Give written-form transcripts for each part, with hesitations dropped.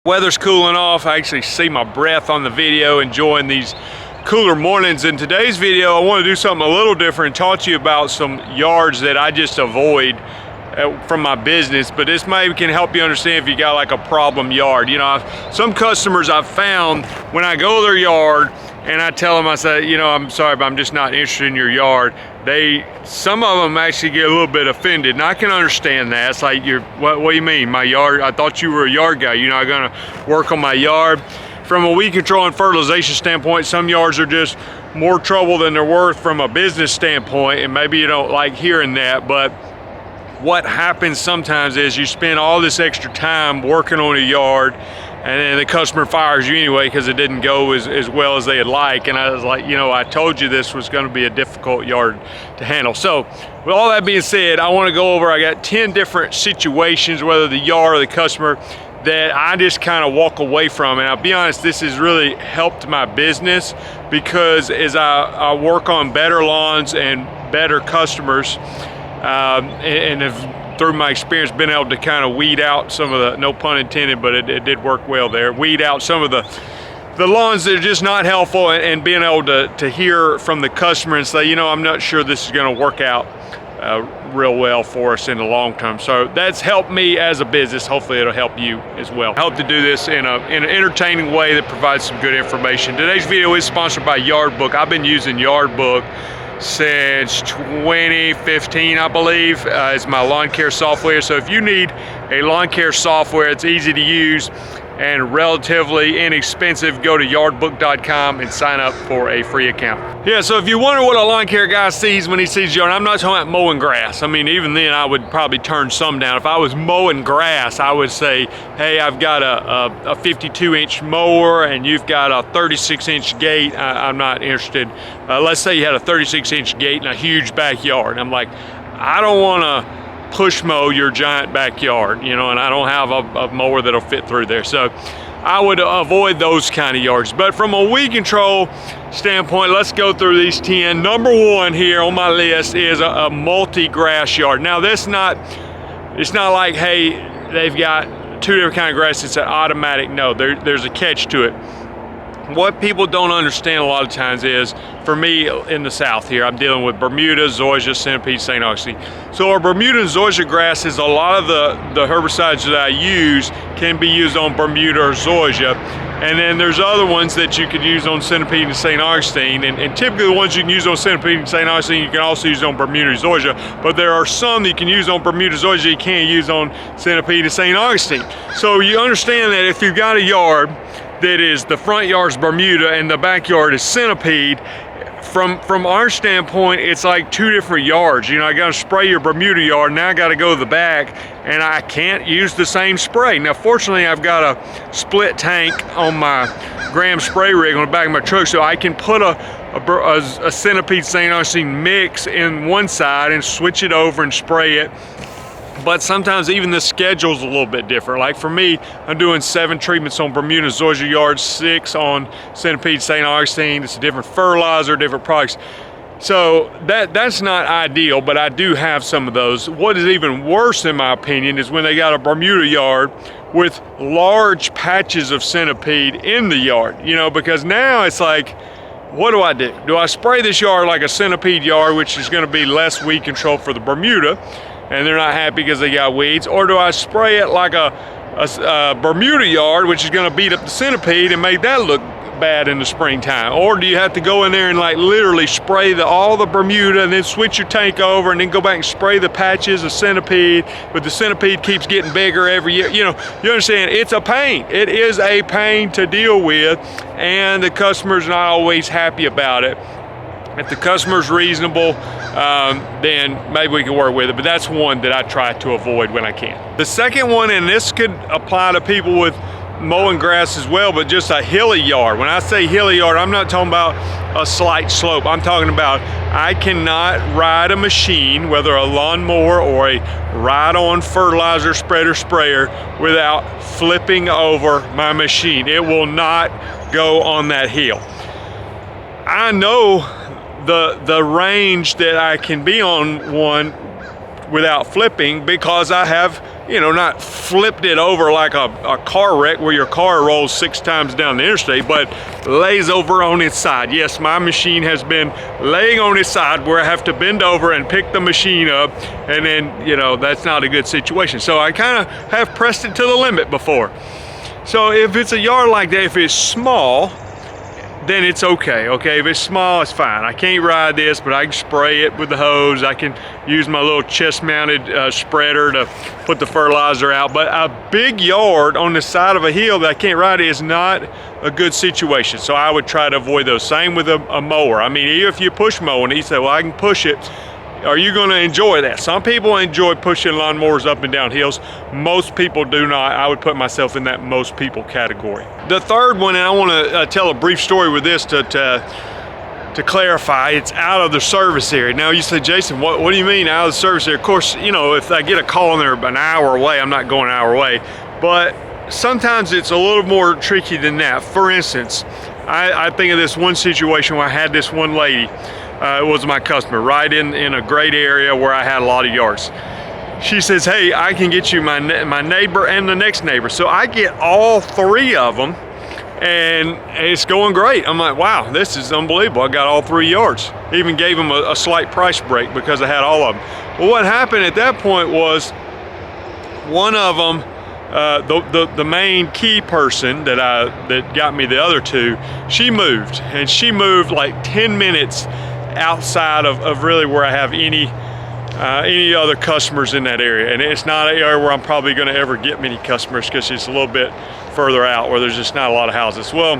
Weather's cooling off. I actually see my breath on the video, enjoying these cooler mornings. In today's video, I want to do something a little different and talk to you about some yards that I just avoid from my business, but this maybe can help you understand if you got like a problem yard. You know, some customers I've found, when I go to their yard and I tell them, I say, you know, I'm sorry, but I'm just not interested in your yard, some of them actually get a little bit offended, and I can understand that. It's like, what do you mean, my yard? I thought you were a yard guy. You're not gonna work on my yard. From a weed control and fertilization standpoint, some yards are just more trouble than they're worth from a business standpoint, and maybe you don't like hearing that, but what happens sometimes is you spend all this extra time working on a yard, and then the customer fires you anyway because it didn't go as well as they'd like. And I was like, you know, I told you this was going to be a difficult yard to handle. So with all that being said, I want to go over, I got 10 different situations, whether the yard or the customer, that I just kind of walk away from. And I'll be honest, this has really helped my business, because as I work on better lawns and better customers, and have, through my experience, been able to kind of weed out some of the, no pun intended, but it did work well there, weed out some of the lawns that are just not helpful, and being able to hear from the customer and say, you know, I'm not sure this is going to work out real well for us in the long term. So that's helped me as a business. Hopefully it'll help you as well. I hope to do this in an entertaining way that provides some good information. Today's video is sponsored by Yardbook. I've been using Yardbook since 2015, I believe, is my lawn care software. So if you need a lawn care software, it's easy to use and relatively inexpensive, go to yardbook.com and sign up for a free account. Yeah, so if you wonder what a lawn care guy sees when he sees yard, I'm not talking about mowing grass. I mean, even then I would probably turn some down. If I was mowing grass, I would say, hey, I've got a 52-inch mower and you've got a 36-inch gate. I'm not interested. Let's say you had a 36-inch gate and a huge backyard. I'm like, I don't want to push mow your giant backyard, you know, and I don't have a mower that'll fit through there. So I would avoid those kind of yards. But from a weed control standpoint, let's go through these 10. Number one here on my list is a multi-grass yard. Now it's not like, hey, they've got two different kind of grass, it's an automatic. No, there's a catch to it. What people don't understand a lot of times is, for me in the South here, I'm dealing with Bermuda, zoysia, centipede, St. Augustine. So our Bermuda and zoysia grasses, a lot of the herbicides that I use can be used on Bermuda or zoysia. And then there's other ones that you could use on centipede and St. Augustine. And typically the ones you can use on centipede and St. Augustine, you can also use on Bermuda and zoysia. But there are some that you can use on Bermuda zoysia you can't use on centipede and St. Augustine. So you understand that if you've got a yard that is, the front yard's Bermuda and the backyard is centipede, from our standpoint, it's like two different yards. You know, I gotta spray your Bermuda yard, now I gotta go to the back, and I can't use the same spray. Now, fortunately, I've got a split tank on my Gram spray rig on the back of my truck, so I can put a centipede St. Augustine mix in one side and switch it over and spray it. But sometimes even the schedule's a little bit different. Like for me, I'm doing 7 treatments on Bermuda zoysia yards, 6 on centipede St. Augustine. It's a different fertilizer, different products. So that's not ideal, but I do have some of those. What is even worse, in my opinion, is when they got a Bermuda yard with large patches of centipede in the yard. You know, because now it's like, what do I do? Do I spray this yard like a centipede yard, which is going to be less weed control for the Bermuda, and they're not happy because they got weeds? Or do I spray it like a Bermuda yard, which is going to beat up the centipede and make that look bad in the springtime? Or do you have to go in there and like literally spray all the Bermuda and then switch your tank over and then go back and spray the patches of centipede, but the centipede keeps getting bigger every year? You know, you understand, it's a pain. It is a pain to deal with, and the customer's not always happy about it. If the customer's reasonable, then maybe we can work with it, but that's one that I try to avoid when I can. The second one, and this could apply to people with mowing grass as well, but just a hilly yard. When I say hilly yard, I'm not talking about a slight slope. I'm talking about I cannot ride a machine, whether a lawnmower or a ride-on fertilizer spreader sprayer, without flipping over my machine. It will not go on that hill. I know the range that I can be on one without flipping, because I have you know, not flipped it over like a car wreck where your car rolls 6 times down the interstate, but lays over on its side. Yes, my machine has been laying on its side where I have to bend over and pick the machine up, and then, you know, that's not a good situation. So I kind of have pressed it to the limit before. So if it's a yard like that, if it's small, then it's okay. If it's small, it's fine. I can't ride this, but I can spray it with the hose. I can use my little chest-mounted spreader to put the fertilizer out. But a big yard on the side of a hill that I can't ride is not a good situation. So I would try to avoid those. Same with a mower. I mean, even if you push mowing, you say, well, I can push it. Are you going to enjoy that? Some people enjoy pushing lawnmowers up and down hills. Most people do not. I would put myself in that most people category. The third one, and I want to tell a brief story with this to clarify, it's out of the service area. Now you say, Jason, what do you mean out of the service area? Of course, you know, if I get a call and they're an hour away, I'm not going an hour away. But sometimes it's a little more tricky than that. For instance, I think of this one situation where I had this one lady. It was my customer right in a great area where I had a lot of yards. She says, hey, I can get you my neighbor and the next neighbor. So I get all 3 of them, and it's going great. I'm like, wow, this is unbelievable. I got all 3 yards. Even gave them a slight price break because I had all of them. Well, what happened at that point was one of them, the main key person that got me the other 2, she moved, and she moved like 10 minutes outside of really where I have any other customers in that area. And it's not an area where I'm probably going to ever get many customers because it's a little bit further out where there's just not a lot of houses. Well,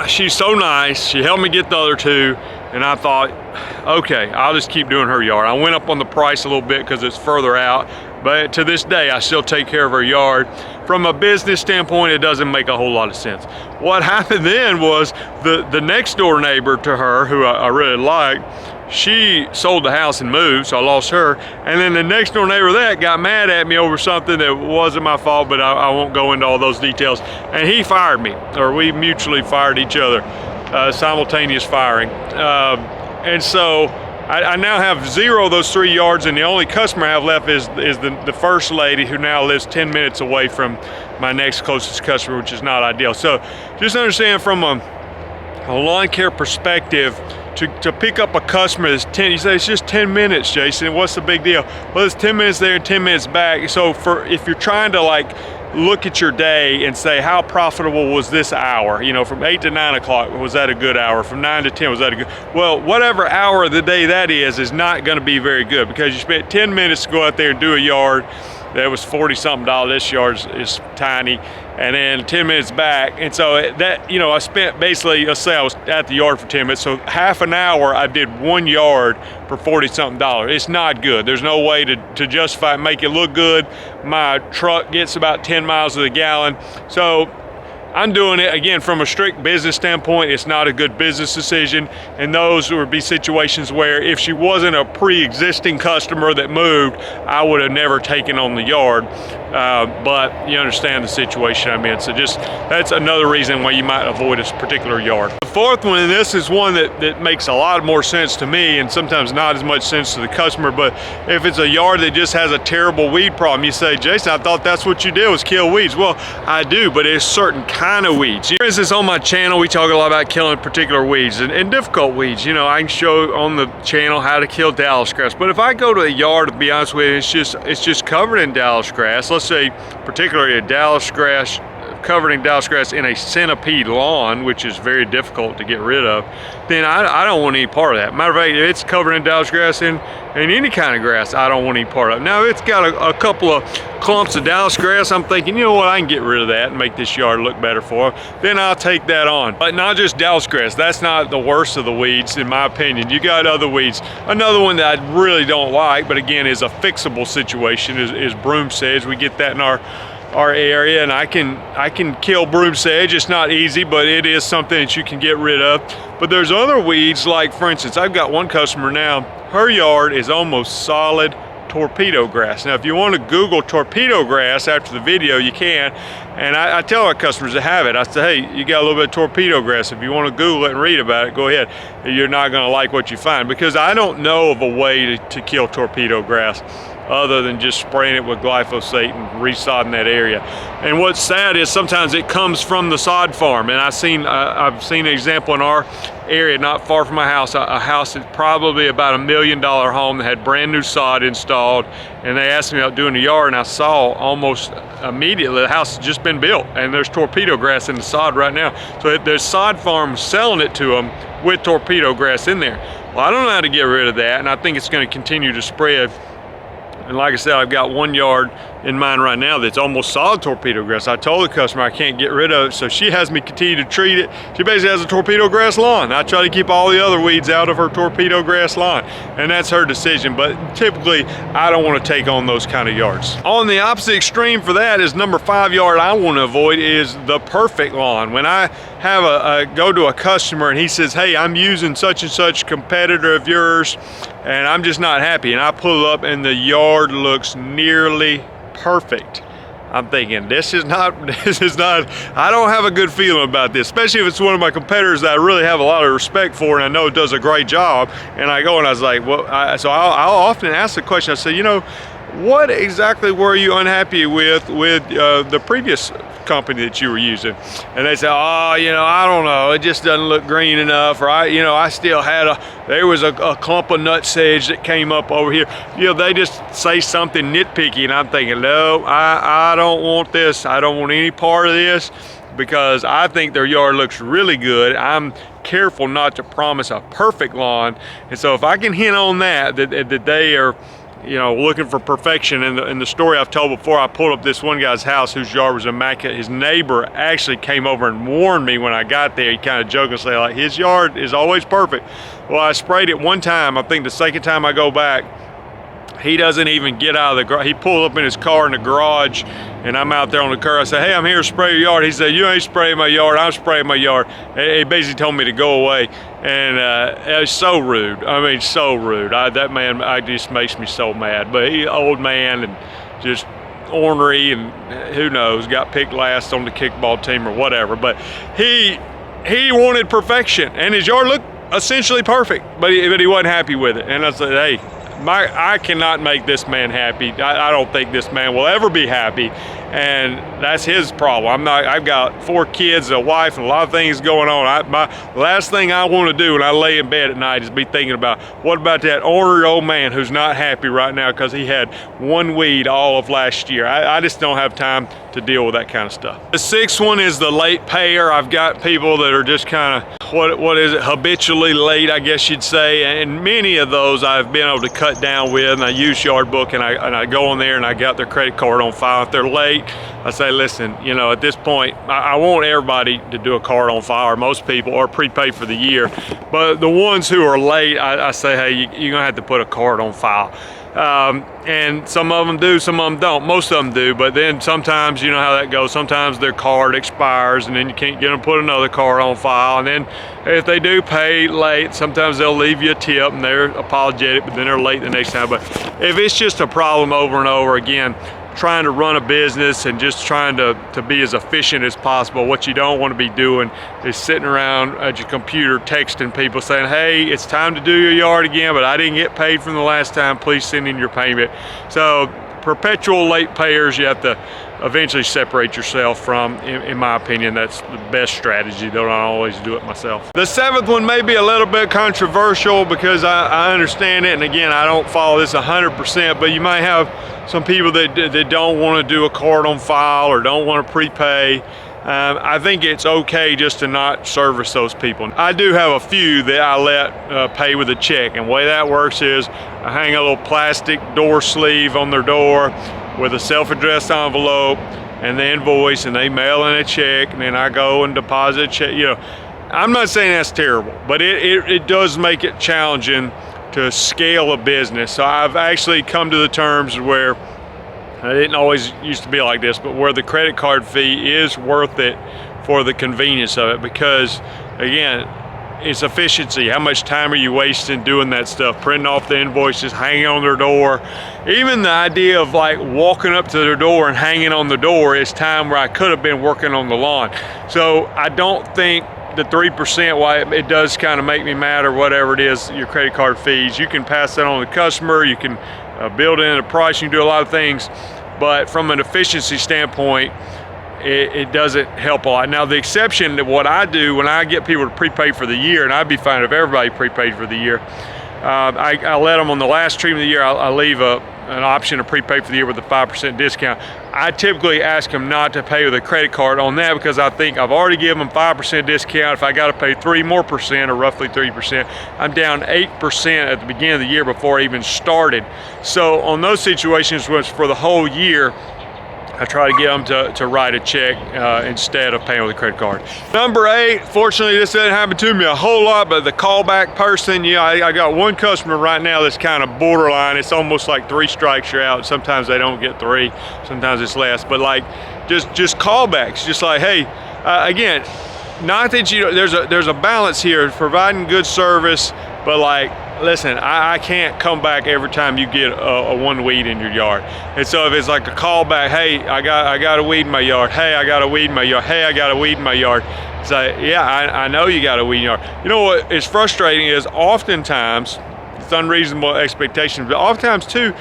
she's so nice. She helped me get the other 2, and I thought, okay, I'll just keep doing her yard. I went up on the price a little bit because it's further out, but to this day, I still take care of her yard. From a business standpoint, it doesn't make a whole lot of sense. What happened then was the next door neighbor to her, who I really liked, she sold the house and moved, so I lost her. And then the next door neighbor that got mad at me over something that wasn't my fault, but I won't go into all those details. And he fired me, or we mutually fired each other, simultaneous firing. And so I now have 0 of those 3 yards, and the only customer I have left is the first lady, who now lives 10 minutes away from my next closest customer, which is not ideal. So just understand from a lawn care perspective, to pick up a customer that's 10, you say it's just 10 minutes, Jason, what's the big deal? Well, it's 10 minutes there and 10 minutes back. So if you're trying to like look at your day and say, how profitable was this hour? You know, from 8 to 9 o'clock, was that a good hour? From 9 to 10, was that a good? Well, whatever hour of the day that is not going to be very good, because you spent 10 minutes to go out there and do a yard that was $40-something. This yard is tiny, and then 10 minutes back. And so that, you know, I spent basically, let's say I was at the yard for 10 minutes, so half an hour I did 1 yard for $40-something. It's not good. There's no way to justify it, make it look good. My truck gets about 10 miles to the gallon. So I'm doing it, again, from a strict business standpoint. It's not a good business decision, and those would be situations where if she wasn't a pre-existing customer that moved, I would have never taken on the yard. But you understand the situation I'm in, so just that's another reason why you might avoid this particular yard. The fourth one, and this is one that makes a lot more sense to me and sometimes not as much sense to the customer, but if it's a yard that just has a terrible weed problem, you say, Jason, I thought that's what you did was kill weeds. Well, I do, but it's certain kind of weeds. For instance, on my channel, we talk a lot about killing particular weeds and difficult weeds. You know, I can show on the channel how to kill Dallas grass, but if I go to a yard, to be honest with you, it's just covered in Dallas grass. Let's say particularly a Dallas grass, covered in Dallas grass in a centipede lawn, which is very difficult to get rid of, then I don't want any part of that. Matter of fact, if it's covered in Dallas grass and any kind of grass, I don't want any part of it. Now, if it's got a couple of clumps of Dallas grass, I'm thinking, you know what, I can get rid of that and make this yard look better for her, then I'll take that on. But not just Dallas grass. That's not the worst of the weeds, in my opinion. You got other weeds. Another one that I really don't like, but again is a fixable situation, is broom sedge. We get that in our area, and I can kill broom sedge. It's not easy, but it is something that you can get rid of. But there's other weeds, like for instance, I've got one customer now, her yard is almost solid torpedo grass. Now, if you want to Google torpedo grass after the video, you can. And I tell our customers to have it. I say, hey, you got a little bit of torpedo grass. If you want to Google it and read about it, go ahead. You're not going to like what you find, because I don't know of a way to kill torpedo grass. other than just spraying it with glyphosate and resodding that area. And what's sad is sometimes it comes from the sod farm. And I've seen an example in our area not far from my house, a house that's probably about $1 million home that had brand new sod installed, and they asked me about doing the yard, and I saw almost immediately the house has just been built and there's torpedo grass in the sod right now. So there's sod farm selling it to them with torpedo grass in there. Well, I don't know how to get rid of that, and I think it's going to continue to spread. And like I said, I've got one yard in mind right now that's almost solid torpedo grass. I told the customer I can't get rid of it, so she has me continue to treat it. She basically has a torpedo grass lawn. I try to keep all the other weeds out of her torpedo grass lawn, and that's her decision. But typically, I don't want to take on those kind of yards. On the opposite extreme for that is number 5 yard I want to avoid is the perfect lawn. When I have go to a customer and he says, hey, I'm using such and such competitor of yours, and I'm just not happy, and I pull up and the yard looks nearly perfect. I'm thinking, this is not, I don't have a good feeling about this, especially if it's one of my competitors that I really have a lot of respect for and I know it does a great job. And I go and I was like, well, so I'll often ask the question, I say, you know, what exactly were you unhappy with the previous company that you were using? And they say, oh, you know, I don't know, it just doesn't look green enough, or I still had there was a clump of nutsedge that came up over here. You know, they just say something nitpicky, and I'm thinking, no, I don't want this. I don't want any part of this, because I think their yard looks really good. I'm careful not to promise a perfect lawn, and so if I can hint on that they are, you know, looking for perfection. In the story I've told before, I pulled up this one guy's house whose yard was immaculate. His neighbor actually came over and warned me when I got there. He kind of joked and said, like, his yard is always perfect. Well, I sprayed it one time. I think the second time I go back, he doesn't even get out of the garage. He pulled up in his car in the garage, and I'm out there on the curb. I said, hey, I'm here to spray your yard. He said, you ain't spraying my yard, I'm spraying my yard. He basically told me to go away. And it was so rude. I mean, so rude. That man, just makes me so mad. But he's an old man and just ornery, and who knows, got picked last on the kickball team or whatever. But he wanted perfection, and his yard looked essentially perfect, but he wasn't happy with it. And I said, hey, I cannot make this man happy. I don't think this man will ever be happy, and that's his problem. I've got 4 kids, a wife, and a lot of things going on. My last thing I want to do when I lay in bed at night is be thinking about, what about that ornery old man who's not happy right now because he had one weed all of last year. I just don't have time to deal with that kind of stuff. The 6th one is the late payer. I've got people that are just kind of, what is it, habitually late, I guess you'd say, and many of those I've been able to cut down with, and I use Yard Book, and I go in there and I got their credit card on file. If they're late, I say, listen, you know, at this point, I want everybody to do a card on file, or most people, or prepay for the year. But the ones who are late, I say, hey, you're gonna have to put a card on file. And some of them do, some of them don't. Most of them do, but then sometimes, you know how that goes, sometimes their card expires and then you can't get them to put another card on file. And then if they do pay late, sometimes they'll leave you a tip and they're apologetic, but then they're late the next time. But if it's just a problem over and over again, trying to run a business and just trying to be as efficient as possible, what you don't want to be doing is sitting around at your computer texting people saying, hey, it's time to do your yard again, but I didn't get paid from the last time, please send in your payment. So perpetual late payers, you have to eventually separate yourself from. In my opinion, that's the best strategy, though I always do it myself. The 7th one may be a little bit controversial because I understand it, and again, I don't follow this 100%, but you might have some people that don't want to do a card on file or don't want to prepay. I think it's okay just to not service those people. I do have a few that I let pay with a check, and the way that works is I hang a little plastic door sleeve on their door with a self-addressed envelope and the invoice, and they mail in a check, and then I go and deposit a check. You know, I'm not saying that's terrible, but it does make it challenging to scale a business. So I've actually come to the terms where it didn't always used to be like this, but where the credit card fee is worth it for the convenience of it, because again, it's efficiency. How much time are you wasting doing that stuff? Printing off the invoices, hanging on their door. Even the idea of like walking up to their door and hanging on the door is time where I could have been working on the lawn. So I don't think the 3%, why it does kind of make me mad or whatever it is, your credit card fees, you can pass that on to the customer. You can build in the price, you can do a lot of things, but from an efficiency standpoint, it doesn't help a lot. Now the exception to what I do when I get people to prepay for the year, and I'd be fine if everybody prepaid for the year, I let them on the last treatment of the year, I leave an option to prepay for the year with a 5% discount. I typically ask them not to pay with a credit card on that because I think I've already given them 5% discount. If I got to pay 3% more, or roughly 3%, I'm down 8% at the beginning of the year before I even started. So on those situations, which for the whole year, I try to get them to write a check instead of paying with a credit card. Number 8, fortunately this doesn't happen to me a whole lot, but the callback person, yeah, I got one customer right now that's kind of borderline. It's almost like 3 strikes you're out. Sometimes they don't get 3, sometimes it's less, but like just callbacks, just like, hey, again, not that you, there's a balance here, providing good service, but like, listen, I can't come back every time you get a one weed in your yard. And so if it's like a callback, hey, I got a weed in my yard. Hey, I got a weed in my yard. Hey, I got a weed in my yard. It's like, yeah, I know you got a weed in your yard. You know what is frustrating is oftentimes, it's unreasonable expectations, but oftentimes too,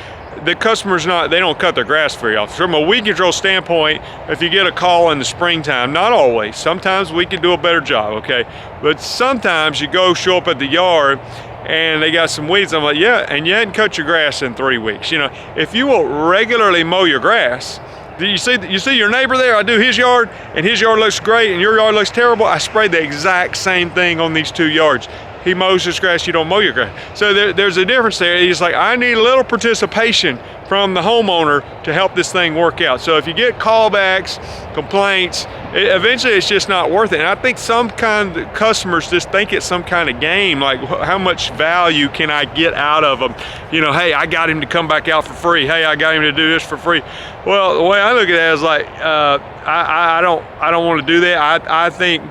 the customer's they don't cut their grass very often. From a weed control standpoint, if you get a call in the springtime, not always, sometimes we can do a better job, okay? But sometimes you go show up at the yard and they got some weeds. I'm like, yeah, and you hadn't cut your grass in 3 weeks. You know, if you will regularly mow your grass, you see your neighbor there? I do his yard, and his yard looks great, and your yard looks terrible. I sprayed the exact same thing on these 2 yards. He mows his grass, you don't mow your grass. So there's a difference there. He's like, I need a little participation from the homeowner to help this thing work out. So if you get callbacks, complaints, eventually it's just not worth it. And I think some kind of customers just think it's some kind of game, like how much value can I get out of them? You know, hey, I got him to come back out for free. Hey, I got him to do this for free. Well, the way I look at it is like, I don't want to do that. I think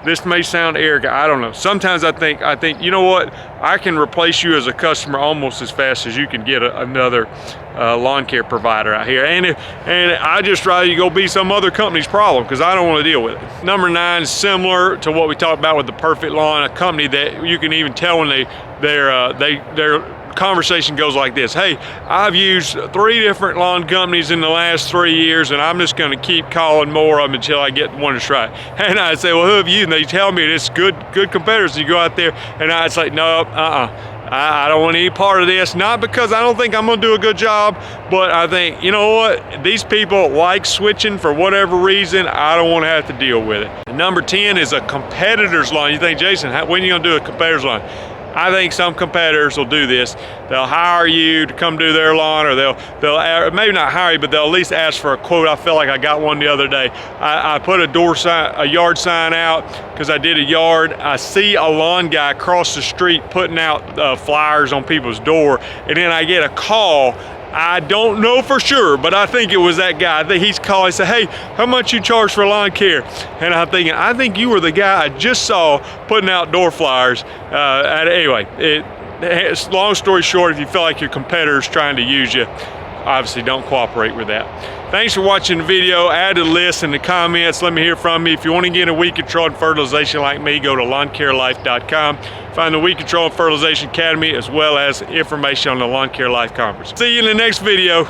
this may sound arrogant, I don't know. Sometimes I think, you know what? I can replace you as a customer almost as fast as you can get another lawn care provider out here. And I just rather you go be some other company's problem because I don't want to deal with it. Number 9 is similar to what we talked about with the Perfect Lawn, a company that you can even tell when their conversation goes like this. Hey, I've used 3 different lawn companies in the last 3 years, and I'm just going to keep calling more of them until I get one that's right. And I say, well, who have you? And they tell me it's good competitors. You go out there, and I say, no, I don't want any part of this. Not because I don't think I'm going to do a good job, but I think, you know what? These people like switching for whatever reason. I don't want to have to deal with it. And number 10 is a competitor's lawn. You think, Jason, when are you going to do a competitor's lawn? I think some competitors will do this. They'll hire you to come do their lawn, or they'll maybe not hire you, but they'll at least ask for a quote. I felt like I got one the other day. I put a yard sign out because I did a yard. I see a lawn guy across the street putting out flyers on people's door, and then I get a call. I don't know for sure, but I think it was that guy. I think he's calling and said, hey, how much you charge for lawn care? And I'm thinking, I think you were the guy I just saw putting out door flyers. Anyway, long story short, if you feel like your competitor's trying to use you, obviously don't cooperate with that. Thanks for watching the video. Add a list in the comments. Let me hear from you. If you want to get a weed control and fertilization like me, go to lawncarelife.com. Find the Weed Control and Fertilization Academy as well as information on the Lawn Care Life Conference. See you in the next video.